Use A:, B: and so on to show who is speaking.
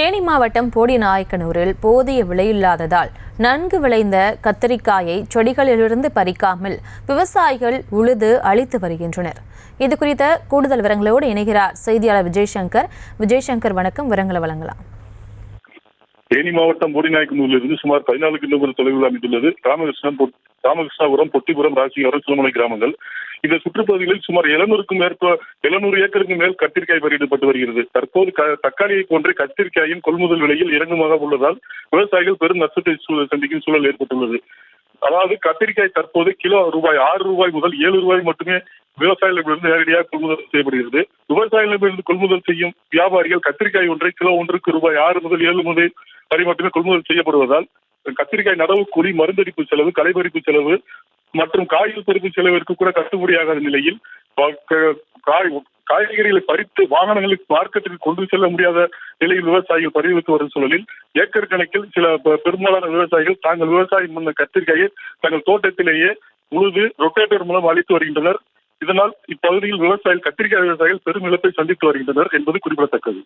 A: தேனி மாவட்டம் போடிநாயக்கனூரில் போதிய விலையில்லாததால் நன்கு விளைந்த கத்தரிக்காயை செடிகளிலிருந்து பறிக்காமல் விவசாயிகள் உழுது அழித்து வருகின்றனர். இதுகுறித்த கூடுதல் விவரங்களோடு இணைகிறார் செய்தியாளர் விஜய்சங்கர். விஜய்சங்கர், வணக்கம். விவரங்களை வழங்கலாம்.
B: தேனி மாவட்டம் போடிநாயக்கனூரிலிருந்து சுமார் 14 கிலோமீட்டர் தொலைவில் அமைந்துள்ளது ராமகிருஷ்ணாபுரம், பொட்டிபுரம், ராசியாரம், சிலமலை கிராமங்கள். இந்த சுற்றுப்பகுதிகளில் சுமார் 700 ஏக்கருக்கு மேல் கத்திரிக்காய் பயிரிடப்பட்டு வருகிறது. தற்போது தக்காளியை போன்ற கத்திரிக்காயின் கொள்முதல் விலையில் இறங்குமாக உள்ளதால் விவசாயிகள் பெரும் நஷ்டத்தை சந்திக்கும் சூழல் ஏற்பட்டுள்ளது. அதாவது கத்திரிக்காய் தற்போது கிலோ ₹6 முதல் ₹7 மட்டுமே விவசாயிகளிடமிருந்து நேரடியாக கொள்முதல் செய்யப்படுகிறது. விவசாயிகளிடமிருந்து கொள்முதல் செய்யும் வியாபாரிகள் கத்திரிக்காய் ஒன்றை கிலோ ஒன்றுக்கு ₹6 முதல் ₹7 வரை மட்டுமே கொள்முதல் செய்யப்படுவதால் கத்திரிக்காய் நடவு கூலி, மருந்தடிப்பு செலவு, களைபறிப்பு செலவு மற்றும் காய்கறி பறிப்பு செலவிற்கு கூட கட்டுப்படியாகாத நிலையில் காய்கறிகளை பறித்து வாகனங்களுக்கு மார்க்கெட்டுக்கு கொண்டு செல்ல முடியாத நிலையில் விவசாயிகள் பறிவித்து வரும் சூழலில் ஏக்கர் கணக்கில் சில பெரும்பாலான விவசாயிகள் தாங்கள் விவசாயம் பண்ண கத்திரிக்காயை தங்கள் தோட்டத்திலேயே உழுது ரொட்டேட்டர் மூலம் அளித்து வருகின்றனர். இதனால் இப்பகுதியில் கத்திரிக்காய் விவசாயிகள் பெரும் இழப்பை சந்தித்து வருகின்றனர் என்பது குறிப்பிடத்தக்கது.